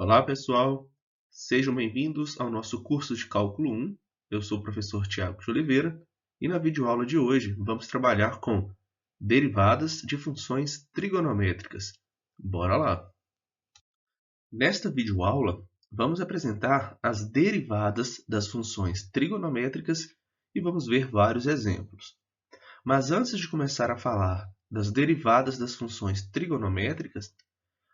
Olá, pessoal! Sejam bem-vindos ao nosso curso de Cálculo 1. Eu sou o professor Tiago de Oliveira e na videoaula de hoje vamos trabalhar com derivadas de funções trigonométricas. Bora lá! Nesta videoaula, vamos apresentar as derivadas das funções trigonométricas e vamos ver vários exemplos. Mas antes de começar a falar das derivadas das funções trigonométricas,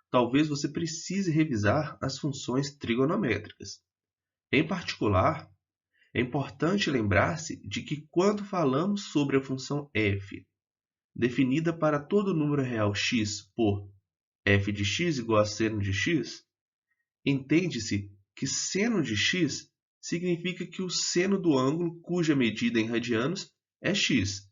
talvez você precise revisar as funções trigonométricas. Em particular, é importante lembrar-se de que quando falamos sobre a função f, definida para todo número real x por f de x igual a seno de x, entende-se que seno de x significa que o seno do ângulo cuja medida em radianos é x.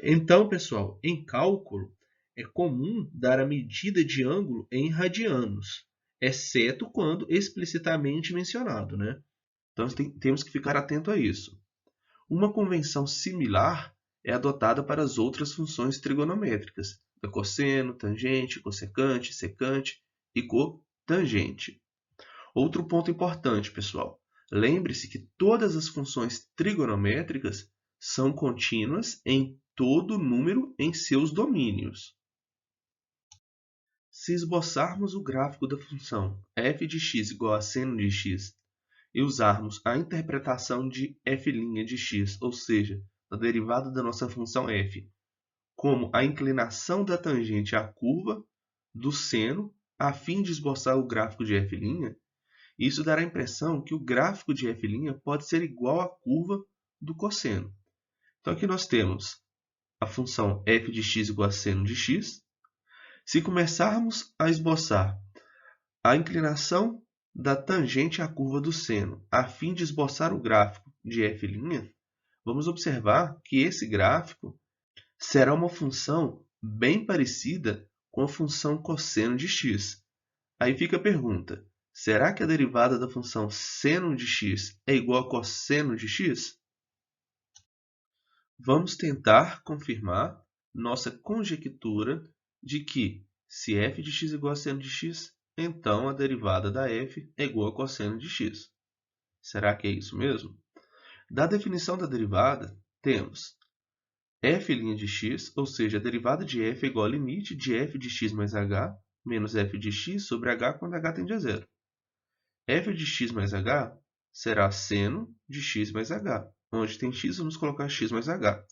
Então, pessoal, em cálculo, é comum dar a medida de ângulo em radianos, exceto quando explicitamente mencionado, né? Então, temos que ficar atento a isso. Uma convenção similar é adotada para as outras funções trigonométricas, da cosseno, tangente, cossecante, secante e cotangente. Outro ponto importante, pessoal. Lembre-se que todas as funções trigonométricas são contínuas em todo número em seus domínios. Se esboçarmos o gráfico da função f de x igual a seno de x e usarmos a interpretação de f' de x, ou seja, a derivada da nossa função f, como a inclinação da tangente à curva do seno, a fim de esboçar o gráfico de f', isso dará a impressão que o gráfico de f' pode ser igual à curva do cosseno. Então, aqui nós temos a função f de x igual a seno de x. Se começarmos a esboçar a inclinação da tangente à curva do seno, a fim de esboçar o gráfico de f', vamos observar que esse gráfico será uma função bem parecida com a função cosseno de x. Aí fica a pergunta, será que a derivada da função seno de x é igual a cosseno de x? Vamos tentar confirmar nossa conjectura de que, se f de x é igual a seno de x, então a derivada da f é igual a cosseno de x. Será que é isso mesmo? Da definição da derivada, temos f' de x, ou seja, a derivada de f é igual ao limite de f de x mais h menos f de x sobre h quando h tende a zero. F de x mais h será seno de x mais h. Onde tem x, vamos colocar x mais h.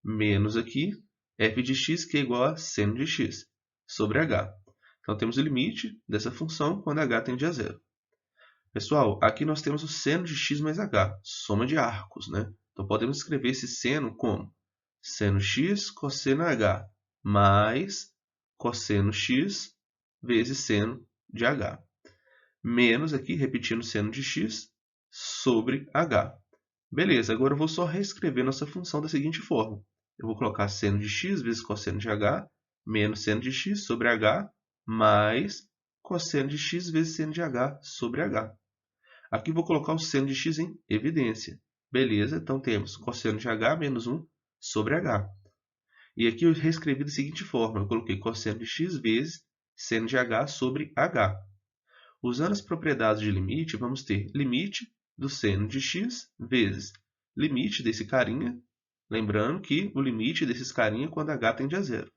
Menos aqui, f de x, que é igual a seno de x, sobre h. Então, temos o limite dessa função quando h tende a zero. Pessoal, aqui nós temos o seno de x mais h, soma de arcos, né? Então, podemos escrever esse seno como seno x cosseno h, mais cosseno x vezes seno de h. Menos aqui, repetindo seno de x, sobre h. Beleza, agora eu vou só reescrever nossa função da seguinte forma. Eu vou colocar seno de x vezes cosseno de h, menos seno de x sobre h, mais cosseno de x vezes seno de h sobre h. Aqui vou colocar o seno de x em evidência. Beleza, então temos cosseno de h menos 1 sobre h. E aqui eu reescrevi da seguinte forma. Eu coloquei cosseno de x vezes seno de h sobre h. Usando as propriedades de limite, vamos ter limite do seno de x vezes limite desse carinha, lembrando que o limite desses carinha é quando h tende a zero,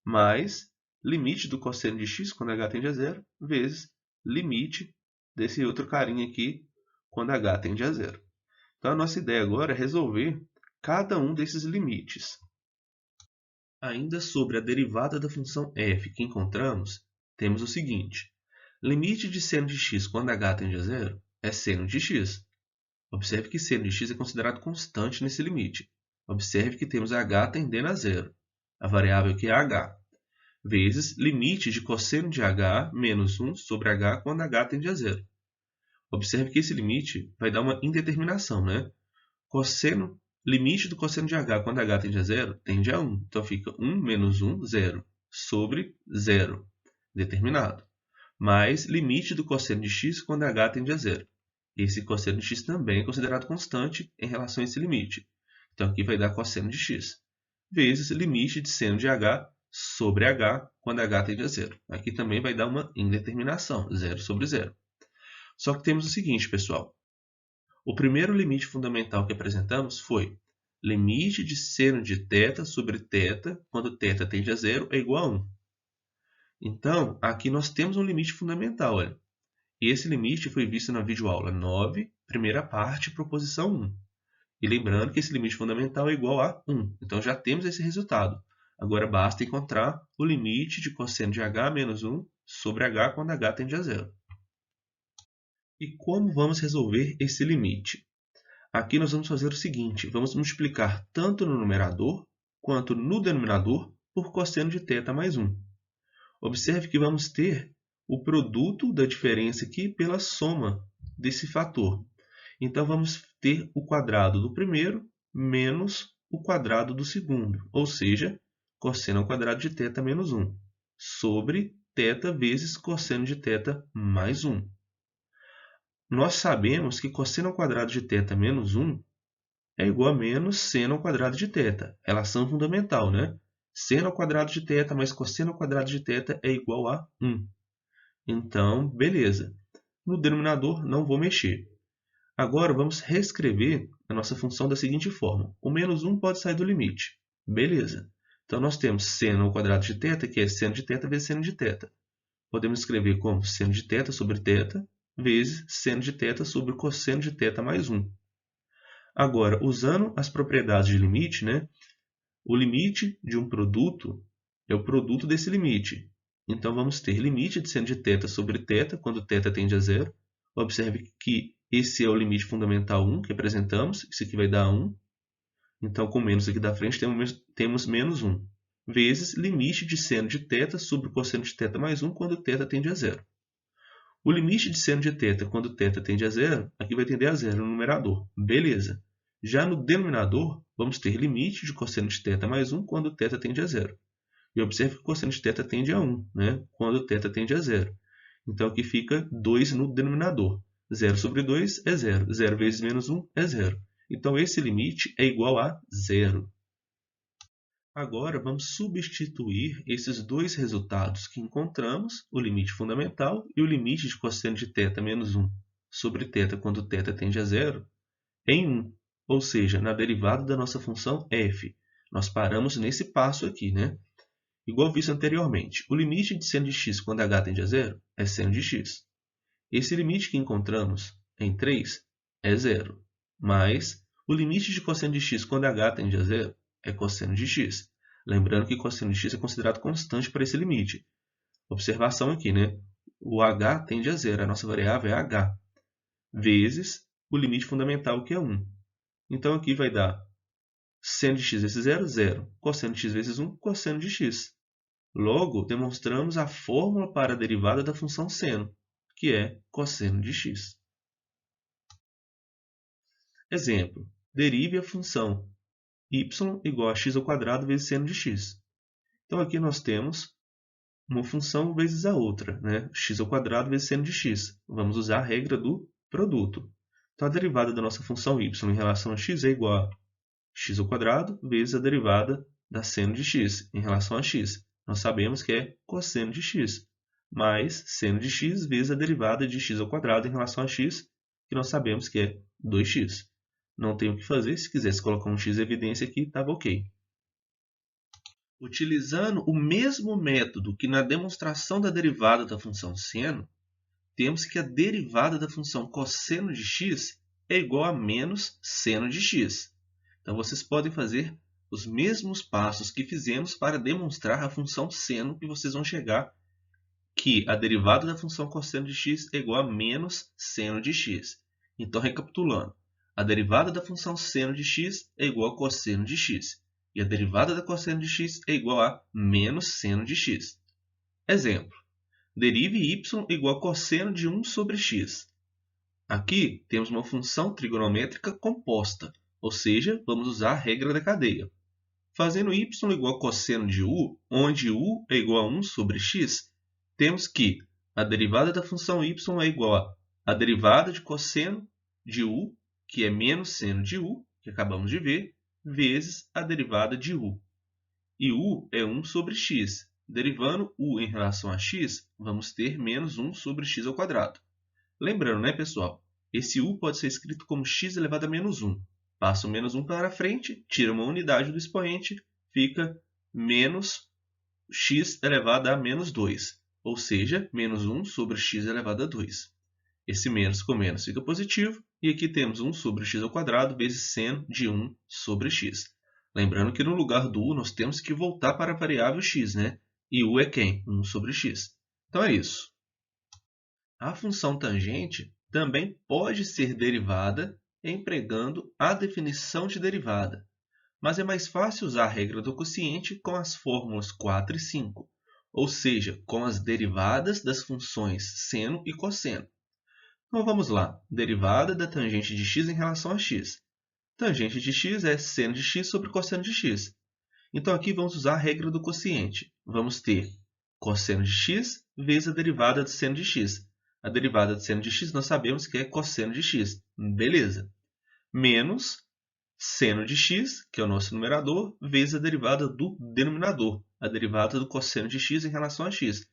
mais limite do cosseno de x quando h tende a zero, vezes limite desse outro carinha aqui quando h tende a zero. Então, a nossa ideia agora é resolver cada um desses limites. Ainda sobre a derivada da função f que encontramos, temos o seguinte. Limite de seno de x quando h tende a zero é seno de x. Observe que seno de x é considerado constante nesse limite. Observe que temos h tendendo a zero. A variável aqui é h. Vezes limite de cosseno de h menos 1 sobre h quando h tende a zero. Observe que esse limite vai dar uma indeterminação, né? Limite do cosseno de h quando h tende a zero tende a 1. Então, fica 1 menos 1, 0, sobre 0, determinado. Mais limite do cosseno de x quando h tende a zero. Esse cosseno de x também é considerado constante em relação a esse limite. Então, aqui vai dar cosseno de x, vezes limite de seno de h sobre h quando h tende a zero. Aqui também vai dar uma indeterminação, 0 sobre 0. Só que temos o seguinte, pessoal. O primeiro limite fundamental que apresentamos foi limite de seno de θ sobre θ, quando θ tende a zero, é igual a 1. Então, aqui nós temos um limite fundamental. Olha. E esse limite foi visto na videoaula 9, primeira parte, proposição 1. E lembrando que esse limite fundamental é igual a 1. Então, já temos esse resultado. Agora, basta encontrar o limite de cosseno de h menos 1 sobre h quando h tende a zero. E como vamos resolver esse limite? Aqui nós vamos fazer o seguinte, vamos multiplicar tanto no numerador quanto no denominador por cosseno de θ mais 1. Observe que vamos ter o produto da diferença aqui pela soma desse fator. Então, vamos ter o quadrado do primeiro menos o quadrado do segundo, ou seja, cosseno ao quadrado de θ menos 1, sobre θ vezes cosseno de θ mais 1. Nós sabemos que cosseno ao quadrado de θ menos 1 é igual a menos seno ao quadrado de θ. Relação fundamental, né? Seno ao quadrado de θ mais cosseno ao quadrado de θ é igual a 1. Então, beleza. No denominador, não vou mexer. Agora, vamos reescrever a nossa função da seguinte forma. O menos 1 pode sair do limite. Beleza. Então, nós temos seno ao quadrado de θ, que é seno de θ vezes seno de θ. Podemos escrever como seno de θ sobre θ vezes seno de θ sobre cosseno de θ mais 1. Agora, usando as propriedades de limite, né? O limite de um produto é o produto desse limite. Então, vamos ter limite de seno de θ sobre θ, quando θ tende a zero. Observe que esse é o limite fundamental 1 que apresentamos. Isso aqui vai dar 1. Então, com menos aqui da frente, temos menos 1. Vezes limite de seno de θ sobre cosseno de θ mais 1, quando θ tende a zero. O limite de seno de θ quando θ tende a zero, aqui vai tender a zero no numerador. Beleza. Já no denominador, vamos ter limite de cosseno de θ mais 1 quando θ tende a zero. E observe que o cosseno de θ tende a 1, né? Quando θ tende a zero. Então, aqui fica 2 no denominador. 0 sobre 2 é 0. 0 vezes menos 1 é 0. Então, esse limite é igual a 0. Agora, vamos substituir esses dois resultados que encontramos, o limite fundamental e o limite de cosseno de θ menos 1 sobre θ quando θ tende a zero, em 1, ou seja, na derivada da nossa função f. Nós paramos nesse passo aqui, né? Igual visto anteriormente, o limite de seno de x quando h tende a zero é seno de x. Esse limite que encontramos em 3 é 0, mas o limite de cosseno de x quando h tende a zero é cosseno de x. Lembrando que cosseno de x é considerado constante para esse limite. Observação aqui, né? O h tende a zero, a nossa variável é h, vezes o limite fundamental, que é 1. Então, aqui vai dar seno de x vezes 0, 0. Cosseno de x vezes 1, cosseno de x. Logo, demonstramos a fórmula para a derivada da função seno, que é cosseno de x. Exemplo. Derive a função y igual a x ao quadrado vezes seno de x. Então, aqui nós temos uma função vezes a outra, né? X ao quadrado vezes seno de x. Vamos usar a regra do produto. Então, a derivada da nossa função y em relação a x é igual a x ao quadrado vezes a derivada da seno de x em relação a x. Nós sabemos que é cosseno de x, mais seno de x vezes a derivada de x ao quadrado em relação a x, que nós sabemos que é 2x. Não tem o que fazer, se quisesse colocar um x em evidência aqui, estava ok. Utilizando o mesmo método que na demonstração da derivada da função seno, temos que a derivada da função cosseno de x é igual a menos seno de x. Então, vocês podem fazer os mesmos passos que fizemos para demonstrar a função seno, que vocês vão chegar que a derivada da função cosseno de x é igual a menos seno de x. Então, recapitulando, a derivada da função seno de x é igual a cosseno de x. E a derivada da cosseno de x é igual a menos seno de x. Exemplo. Derive y igual a cosseno de 1 sobre x. Aqui temos uma função trigonométrica composta, ou seja, vamos usar a regra da cadeia. Fazendo y igual a cosseno de u, onde u é igual a 1 sobre x, temos que a derivada da função y é igual a derivada de cosseno de u, que é menos seno de u, que acabamos de ver, vezes a derivada de u. E u é 1 sobre x. Derivando u em relação a x, vamos ter menos 1 sobre x ao quadrado. Lembrando, né, pessoal? Esse u pode ser escrito como x elevado a menos 1. Passa o menos 1 para frente, tira uma unidade do expoente, fica menos x elevado a menos 2. Ou seja, menos 1 sobre x elevado a 2. Esse menos com menos fica positivo, e aqui temos 1 sobre x ao quadrado vezes seno de 1 sobre x. Lembrando que no lugar do u nós temos que voltar para a variável x, né? E u é quem? 1 sobre x. Então é isso. A função tangente também pode ser derivada empregando a definição de derivada, mas é mais fácil usar a regra do quociente com as fórmulas 4 e 5, ou seja, com as derivadas das funções seno e cosseno. Então vamos lá, derivada da tangente de x em relação a x. Tangente de x é seno de x sobre cosseno de x. Então aqui vamos usar a regra do quociente. Vamos ter cosseno de x vezes a derivada de seno de x. A derivada de seno de x nós sabemos que é cosseno de x. Beleza. Menos seno de x, que é o nosso numerador, vezes a derivada do denominador. A derivada do cosseno de x em relação a x,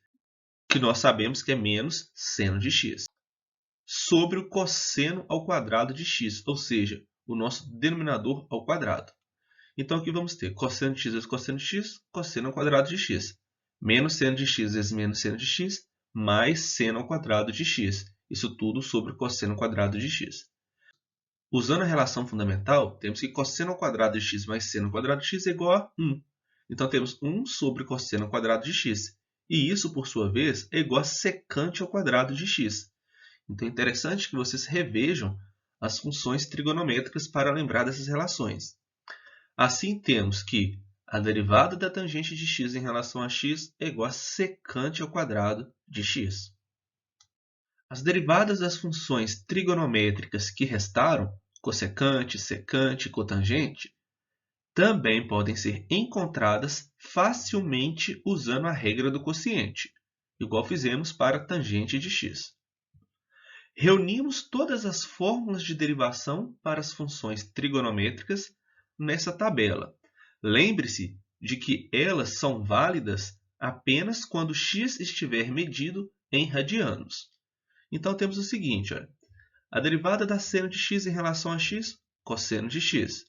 que nós sabemos que é menos seno de x. Sobre o cosseno ao quadrado de x, ou seja, o nosso denominador ao quadrado. Então aqui vamos ter cosseno de x vezes cosseno de x, cosseno ao quadrado de x. Menos seno de x vezes menos seno de x, mais seno ao quadrado de x. Isso tudo sobre o cosseno ao quadrado de x. Usando a relação fundamental, temos que cosseno ao quadrado de x mais seno ao quadrado de x é igual a 1. Então temos 1 sobre cosseno ao quadrado de x. E isso, por sua vez, é igual a secante ao quadrado de x. Então é interessante que vocês revejam as funções trigonométricas para lembrar dessas relações. Assim, temos que a derivada da tangente de x em relação a x é igual a secante ao quadrado de x. As derivadas das funções trigonométricas que restaram, cossecante, secante, cotangente, também podem ser encontradas facilmente usando a regra do quociente, igual fizemos para a tangente de x. Reunimos todas as fórmulas de derivação para as funções trigonométricas nessa tabela. Lembre-se de que elas são válidas apenas quando x estiver medido em radianos. Então temos o seguinte, olha, a derivada da seno de x em relação a x, cosseno de x.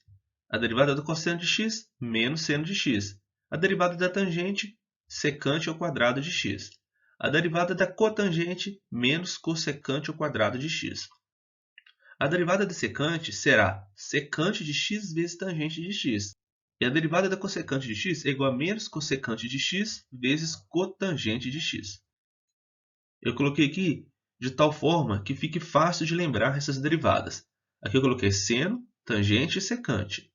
A derivada do cosseno de x, menos seno de x. A derivada da tangente, secante ao quadrado de x. A derivada da cotangente, menos cossecante ao quadrado de x. A derivada da secante será secante de x vezes tangente de x. E a derivada da cossecante de x é igual a menos cossecante de x vezes cotangente de x. Eu coloquei aqui de tal forma que fique fácil de lembrar essas derivadas. Aqui eu coloquei seno, tangente e secante.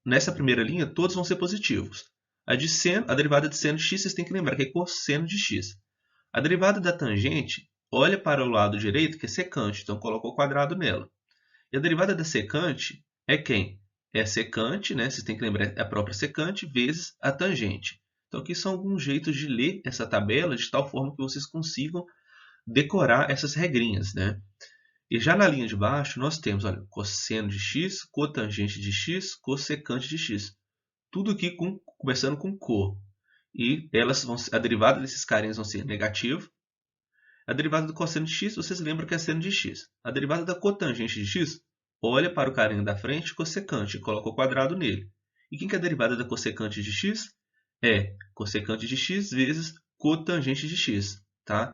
Nessa primeira linha, todos vão ser positivos. A derivada de seno de x, vocês têm que lembrar que é cosseno de x. A derivada da tangente, olha para o lado direito, que é secante, então coloca o quadrado nela. E a derivada da secante é quem? É a secante, né? Vocês têm que lembrar, é a própria secante vezes a tangente. Então aqui são alguns jeitos de ler essa tabela de tal forma que vocês consigam decorar essas regrinhas, né? E já na linha de baixo, nós temos, olha, cosseno de x, cotangente de x, cossecante de x. Tudo aqui começando com co. E a derivada desses carinhos vão ser negativo. A derivada do cosseno de x, vocês lembram que é seno de x. A derivada da cotangente de x, olha para o carinho da frente, cossecante, e coloca o quadrado nele. E quem que é a derivada da cossecante de x? É cossecante de x vezes cotangente de x, tá?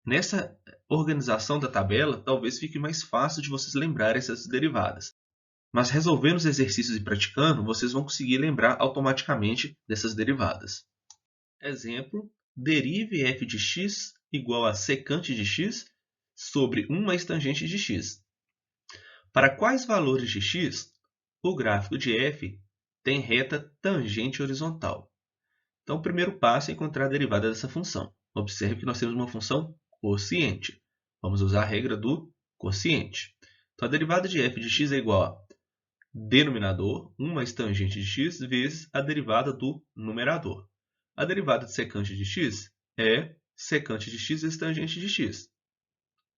Nessa organização da tabela, talvez fique mais fácil de vocês lembrarem essas derivadas. Mas resolvendo os exercícios e praticando, vocês vão conseguir lembrar automaticamente dessas derivadas. Exemplo, derive f de x igual a secante de x sobre 1 mais tangente de x. Para quais valores de x, o gráfico de f tem reta tangente horizontal? Então, o primeiro passo é encontrar a derivada dessa função. Observe que nós temos uma função quociente. Vamos usar a regra do quociente. Então, a derivada de f de x é igual a denominador, 1 mais tangente de x, vezes a derivada do numerador. A derivada de secante de x é secante de x vezes tangente de x.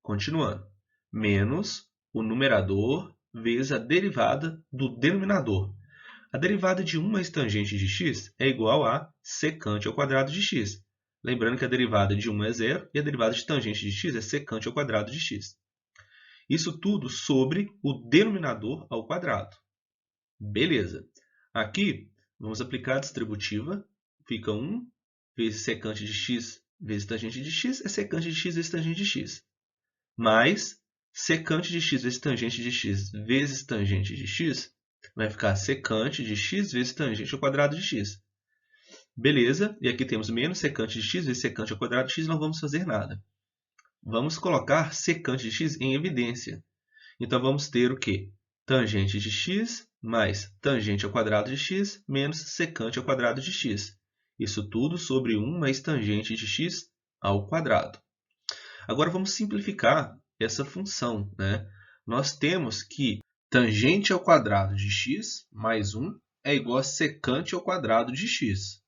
Continuando. Menos o numerador vezes a derivada do denominador. A derivada de 1 mais tangente de x é igual a secante ao quadrado de x. Lembrando que a derivada de 1 é zero e a derivada de tangente de x é secante ao quadrado de x. Isso tudo sobre o denominador ao quadrado. Beleza. Aqui, vamos aplicar a distributiva. Fica 1 vezes secante de x vezes tangente de x é secante de x vezes tangente de x. Mais secante de x vezes tangente de x vezes tangente de x vai ficar secante de x vezes tangente ao quadrado de x. Beleza, e aqui temos menos secante de x vezes secante ao quadrado de x, não vamos fazer nada. Vamos colocar secante de x em evidência. Então, vamos ter o quê? Tangente de x mais tangente ao quadrado de x menos secante ao quadrado de x. Isso tudo sobre 1 mais tangente de x ao quadrado. Agora, vamos simplificar essa função, né? Nós temos que tangente ao quadrado de x mais 1 é igual a secante ao quadrado de x.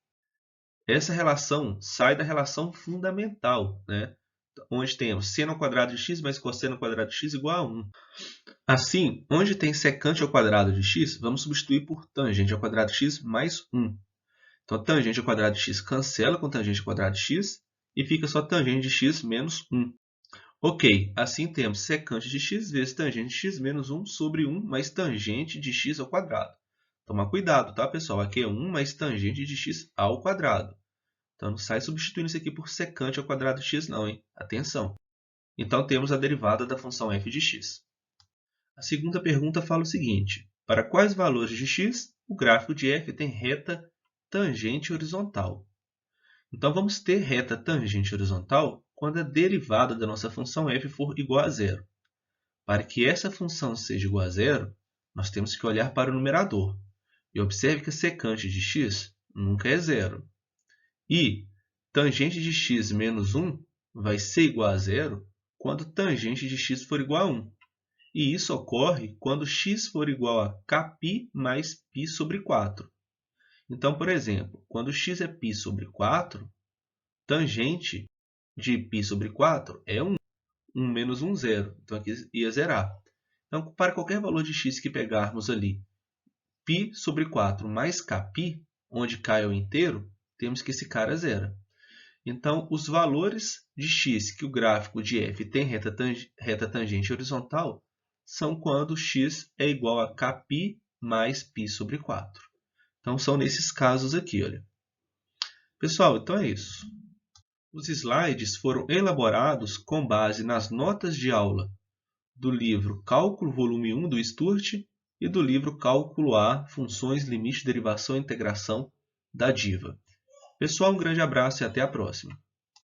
Essa relação sai da relação fundamental, né? Onde temos seno ao quadrado de x mais cosseno ao quadrado de x igual a 1. Assim, onde tem secante ao quadrado de x, vamos substituir por tangente ao quadrado de x mais 1. Então, tangente ao quadrado de x cancela com tangente ao quadrado de x e fica só tangente de x menos 1. Ok, assim temos secante de x vezes tangente de x menos 1 sobre 1 mais tangente de x ao quadrado. Tomar cuidado, tá, pessoal? Aqui é 1 mais tangente de x ao quadrado. Então, não sai substituindo isso aqui por secante ao quadrado de x, não, hein? Atenção! Então, temos a derivada da função f de x. A segunda pergunta fala o seguinte: para quais valores de x o gráfico de f tem reta tangente horizontal? Então, vamos ter reta tangente horizontal quando a derivada da nossa função f for igual a zero. Para que essa função seja igual a zero, nós temos que olhar para o numerador. E observe que a secante de x nunca é zero. E tangente de x menos 1 vai ser igual a zero quando tangente de x for igual a 1. E isso ocorre quando x for igual a kπ mais π sobre 4. Então, por exemplo, quando x é π sobre 4, tangente de π sobre 4 é 1. 1 menos 1, 0. Então, aqui ia zerar. Então, para qualquer valor de x que pegarmos ali, π sobre 4 mais kπ, onde k é o inteiro, temos que esse cara zera. Então, os valores de x que o gráfico de f tem reta tangente horizontal são quando x é igual a kπ mais π sobre 4. Então, são nesses casos aqui, olha. Pessoal, então é isso. Os slides foram elaborados com base nas notas de aula do livro Cálculo Volume 1 do Sturt e do livro Cálculo A, Funções, Limite, Derivação e Integração da DIVA. Pessoal, um grande abraço e até a próxima!